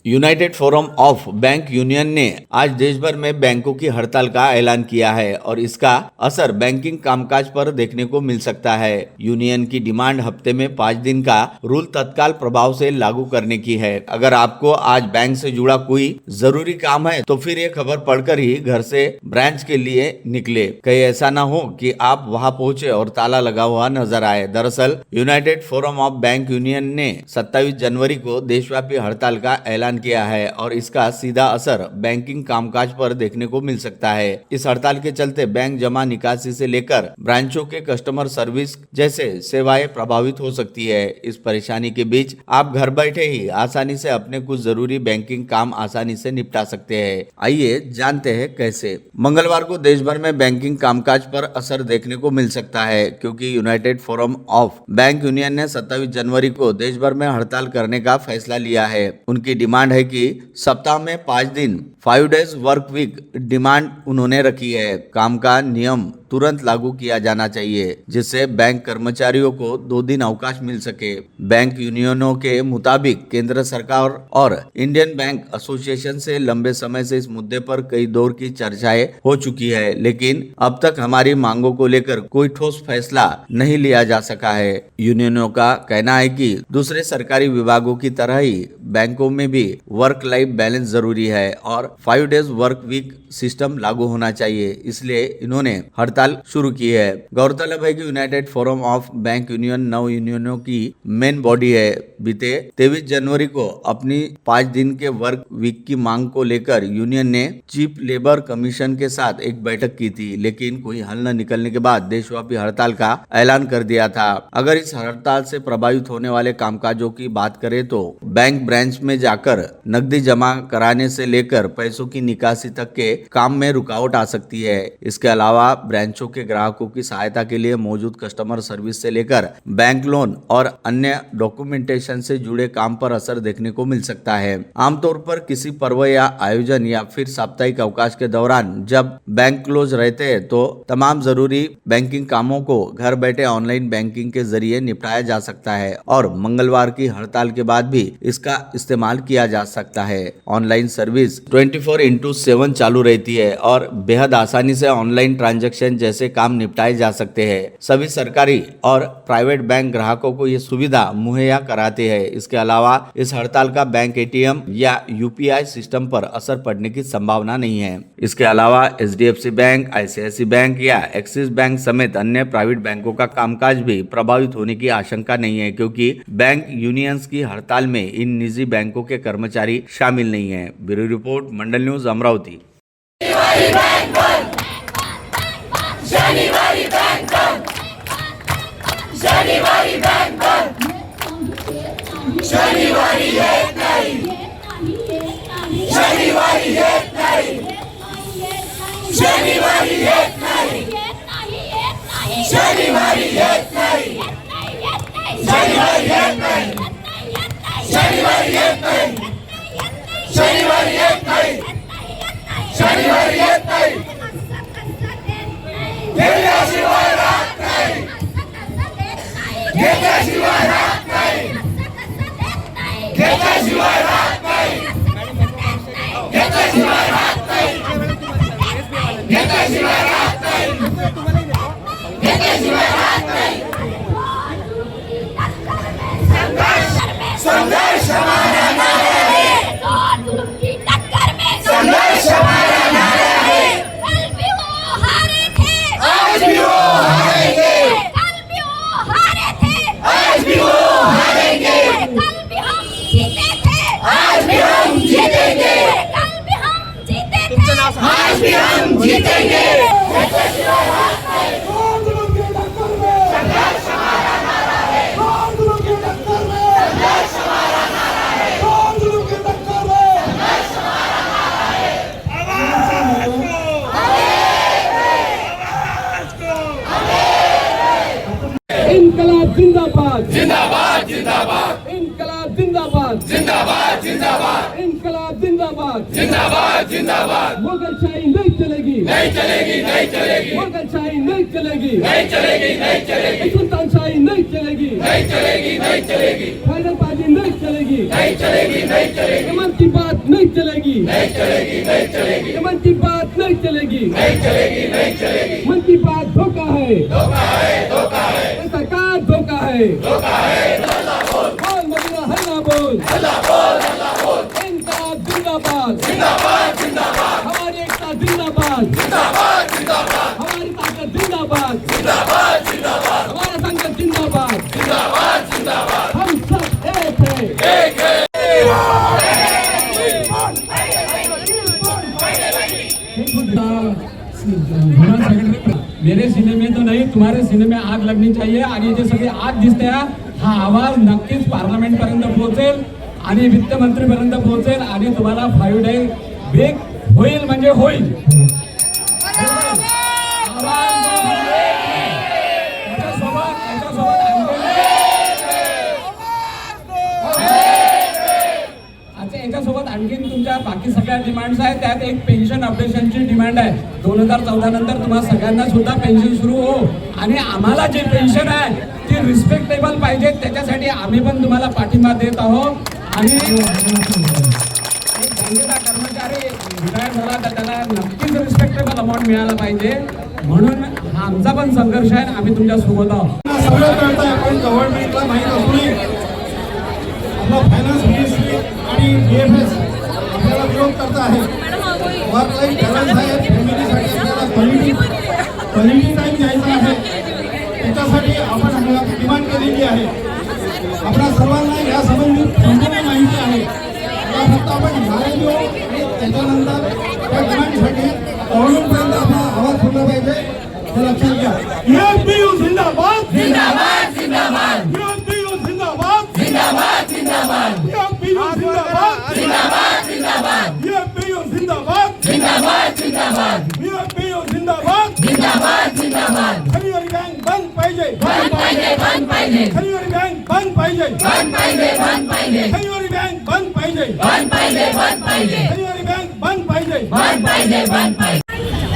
United forum of bank union ने आज देश भर में बैंकों की हड़ताल का ऐलान किया है और इसका असर बैंकिंग कामकाज पर देखने को मिल सकता है। यूनियन की डिमांड हफ्ते में 5 दिन का रूल तत्काल प्रभाव से लागू करने की है। अगर आपको आज बैंक से जुड़ा कोई जरूरी काम है तो फिर ये खबर पढ़कर ही घर से ब्रांच के लिए निकले। कहीं ऐसा ना हो कि आप वहां पहुंचे और ताला लगा हुआ नजर आए। दरअसल United forum of bank union ने 27 जनवरी को देशव्यापी हड़ताल का ऐलान किया है और इसका सीधा असर बैंकिंग कामकाज पर देखने को मिल सकता है। इस हड़ताल के चलते बैंक जमा निकासी से लेकर ब्रांचों के कस्टमर सर्विस जैसे सेवाएं प्रभावित हो सकती है। इस परेशानी के बीच आप घर बैठे ही आसानी से अपने कुछ जरूरी बैंकिंग काम आसानी से निपटा सकते हैं। आइए जानते हैं कैसे। मंगलवार को देश भर में बैंकिंग कामकाज पर असर देखने को मिल सकता है क्योंकि United forum of bank union ने 27 जनवरी को देश भर में हड़ताल करने का फैसला लिया है। उनकी डिमांड है कि सप्ताह में 5 दिन 5 डेज वर्क वीक डिमांड उन्होंने रखी है। काम का नियम तुरंत लागू किया जाना चाहिए जिससे बैंक कर्मचारियों को 2 दिन अवकाश मिल सके। बैंक यूनियनों के मुताबिक केंद्र सरकार और इंडियन बैंक एसोसिएशन से लंबे समय से इस मुद्दे पर कई दौर की चर्चाएं हो चुकी है, लेकिन अब तक हमारी मांगों को लेकर कोई ठोस फैसला नहीं लिया जा सका है। यूनियनों का कहना है कि दूसरे सरकारी विभागों की तरह ही बैंकों में भी वर्क लाइफ बैलेंस जरूरी है और 5 डेज वर्क वीक सिस्टम लागू होना चाहिए, इसलिए इन्होंने हड़ताल शुरू की है। गौरतलब है कि United forum of bank union 9 यूनियनों की मेन बॉडी है। बीते 23 जनवरी को अपनी 5 दिन के वर्क वीक की मांग को लेकर यूनियन ने चीफ लेबर कमीशन के साथ एक बैठक की थी, लेकिन कोई हल न निकलने के बाद देशव्यापी हड़ताल का ऐलान कर दिया था। अगर इस हड़ताल से प्रभावित होने वाले कामकाजों की बात करें तो बैंक ब्रांच में जाकर नकदी जमा कराने से लेकर पैसों की निकासी तक के काम में रुकावट आ सकती है। इसके अलावा ब्रांचों के ग्राहकों की सहायता के लिए मौजूद कस्टमर सर्विस से लेकर बैंक लोन और अन्य डॉक्यूमेंटेशन से जुड़े काम पर असर देखने को मिल सकता है। आमतौर पर किसी पर्व या आयोजन या फिर साप्ताहिक अवकाश के दौरान जब बैंक क्लोज रहते हैं तो तमाम जरूरी बैंकिंग कामों को घर बैठे ऑनलाइन बैंकिंग के जरिए निपटाया जा सकता है और मंगलवार की हड़ताल के बाद भी इसका इस्तेमाल किया जा सकता है। ऑनलाइन सर्विस 24/7 चालू रहती है और बेहद आसानी से ऑनलाइन ट्रांजैक्शन जैसे काम निपटाए जा सकते हैं। सभी सरकारी और प्राइवेट बैंक ग्राहकों को ये सुविधा मुहैया कराते हैं। इसके अलावा इस हड़ताल का बैंक एटीएम या यूपीआई सिस्टम पर असर पड़ने की संभावना नहीं है। इसके अलावा एचडीएफसी बैंक, आईसीआईसीआई बैंक या एक्सिस बैंक समेत अन्य प्राइवेट बैंकों का कामकाज भी प्रभावित होने की आशंका नहीं है क्योंकि बैंक यूनियंस की हड़ताल में इन निजी बैंकों के कर्मचारी शामिल नहीं है। ब्यूरो रिपोर्ट, मंडल न्यूज, अमरावती। संघर्ष हमारा नारा है, जुल्म की टक्कर में संघर्ष हमारा नारा है। कल भी वो हारे थे, आज भी वो हारेंगे। कल भी वो हारे थे, आज भी वो हारेंगे। कल भी हम जीते थे, आज भी हम जीतेंगे। कल भी हम जीते थे, आज भी हम जीतेंगे। इनकलाब जिंदाबाद जिंदाबाद जिंदाबाद इनकलाब जिंदाबाद जिंदाबाद जिंदाबाद इनकलाब जिंदाबाद जिंदाबाद जिंदाबाद मुगलशाही नहीं चलेगी, नहीं चलेगी, नहीं चलेगी, मुगलशाही नहीं चलेगी, नहीं चलेगी, नहीं चलेगी, सुल्तानशाही नहीं चलेगी, नहीं चलेगी, नहीं चलेगी, फैसलबाजी नहीं चलेगी, नहीं चलेगी, नहीं चलेगी, मन की बात नहीं चलेगी, नहीं चलेगी, नहीं चलेगी, मन की बात नहीं चलेगी, नहीं चलेगी, नहीं चलेगी, मन की बात धोखा है, धोखा है, धोखा है, सरकार धोखा है, धोखा है, हल्ला बोल, बोल मदीना हल्ला बोल, हल्ला बोल, हल्ला बोल, इंकलाब जिंदाबाद, जिंदाबाद, जिंदाबाद, हमारी एकता जिंदाबाद, जिंदाबाद, जिंदाबाद, हमारी ताकत जिंदाबाद, जिंदाबाद, जिंदाबाद, हमारा संगठन जिंदाबाद, जिंदाबाद, जिंदाबाद, हम सब एक है। एक है। मेरे सीने में तो नहीं, तुम्हारे सीने में आग लगनी चाहिए आणि जे सगळे आग दिसते हा आवाज नक्कीच पार्लमेंट पर्यंत पोहोचेल आणि वित्तमंत्री पर्यंत पोहोचेल आणि तुम्हाला 5 डे ब्रेक होईल म्हणजे होईल. याच्यासोबत आणखीन तुमच्या बाकी सगळ्या डिमांड्स आहेत. त्यात एक पेन्शन अपडेशनची डिमांड आहे. 2014 नंतर तुम्हाला सगळ्यांना सुद्धा पेन्शन सुरू हो आणि आम्हाला जे पेन्शन आहे ती रिस्पेक्टेबल पाहिजे. त्याच्यासाठी आम्ही पण तुम्हाला पाठिंबा देत आहोत. आणि एक बँकेचा कर्मचारी रिटायर झाला तर त्याला नक्कीच रिस्पेक्टेबल अमाऊंट मिळाला पाहिजे. म्हणून हा आमचा पण संघर्ष आहे. आम्ही तुमच्या सोबत आहोत. सगळं कळतंय, आपण गव्हर्नमेंटला माहीत असूनही आपला फायनान्स मिनिस्ट्री आणि DFS आपल्याला विरोध करत आहे. वर्क लाईफ बॅलन्स आहे, फॅमिलीसाठी आपल्याला क्वालिटी टाईम द्यायचा आहे. त्याच्यासाठी आपण डिमांड केलेली आहे. आपल्या सर्वांना या संबंधित संपूर्ण माहिती आहे. आता फक्त आपण न्याय देऊ आणि त्याच्यानंतर त्या डिमांडसाठी गव्हर्नमेंटपर्यंत आपला आवाज सुटला पाहिजे. हे लक्षात घ्या. UFPU जिंदाबाद, जिंदाबाद, जिंदाबाद, UFPU जिंदाबाद, जिंदाबाद, जिंदाबाद, UFPU जिंदाबाद, जिंदाबाद, जिंदाबाद, UFPU जिंदाबाद, जिंदाबाद, जिंदाबाद, UFPU जिंदाबाद, जिंदाबाद, जिंदाबाद, खरीवारी बँक बंद पाहिजे, बंद पाहिजे, बंद पाहिजे, खरीवारी बँक बंद पाहिजे, बंद पाहिजे, बंद पाहिजे, खरीवारी बँक बंद पाहिजे, बंद पाहिजे, बंद पाहिजे, खरीवारी बँक बंद पाहिजे. बंद पाहिजे, बंद पाहिजे.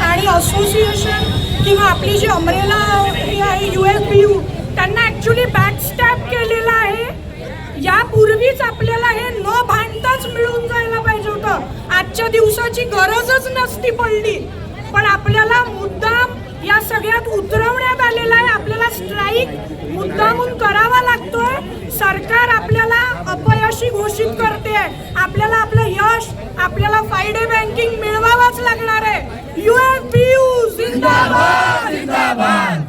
आणि असोसिएशन किंवा आपली जी अमरेला हे आहे UFPU त्यांना ॲक्च्युली बॅकस्टॅप केलेलं आहे. यापूर्वीच आपल्याला हे न भांडताच मिळून जायला पाहिजे होतं. आजच्या दिवसाची गरजच नसती पडली, पण आपल्याला मुद्दाम या सगळ्यात उतरवण्यात आलेला आहे. आपल्याला स्ट्राईक मुद्दामून करावा लागतोय. सरकार आपल्याला अपयशी घोषित करते. आपल्याला आपलं यश, आपल्याला 5 डे बँकिंग मिळवावाच लागणार आहे. UFPU जिंदाबाद, जिंदाबाद,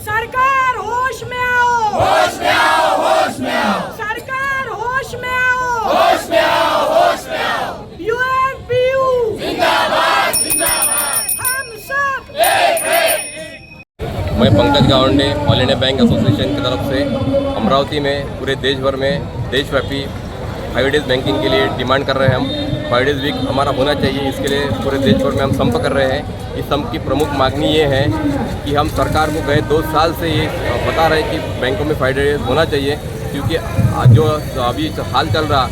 सरकार होश में आओ, होश में आओ, होश में आओ, सरकार होश में आओ, होश में आओ, होश में आओ, UFPU जिंदाबाद, जिंदाबाद, हम सब मैं Pankaj Gawande all India bank association की तरफ से अमरावती में पूरे देश भर में देशव्यापी 5 डेज बैंकिंग के लिए डिमांड कर रहे हैं. हम 5 डेज वीक हमारा होना चाहिए. इसके लिए पूरे देश भर में हम संप कर रहे हैं. इस संप की प्रमुख मांगनी ये है कि हम सरकार को गए 2 साल से ये बता रहे हैं कि बैंकों में 5 डेज होना चाहिए, क्योंकि जो अभी हाल चल रहा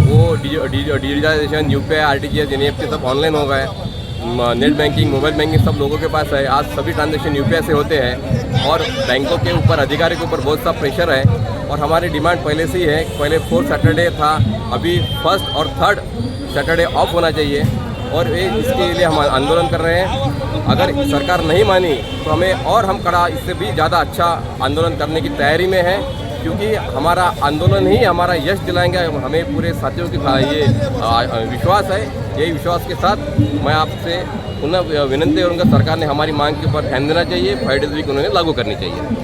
वो डिजिटलाइजेशन, UPI, RTGS, NEFT सब ऑनलाइन हो गए. नेट बैंकिंग, मोबाइल बैंकिंग सब लोगों के पास है. आज सभी ट्रांजेक्शन UPI से होते हैं और बैंकों के ऊपर, अधिकारी के ऊपर बहुत सा प्रेशर है. और हमारी डिमांड पहले से ही है. पहले 4 सैटरडे था, अभी 1st और 3rd सैटरडे ऑफ होना चाहिए और इसके लिए हम आंदोलन कर रहे हैं. अगर सरकार नहीं मानी तो हमें और हम कड़ा, इससे भी ज़्यादा अच्छा आंदोलन करने की तैयारी में है, क्योंकि हमारा आंदोलन ही हमारा यश दिलाएंगे. हमें पूरे साथियों की ये विश्वास है. यही विश्वास के साथ मैं आपसे पुनः विनंती करूँगा, सरकार ने हमारी मांग के ऊपर ध्यान देना चाहिए. 5 डेज वीक उन्होंने लागू करनी चाहिए.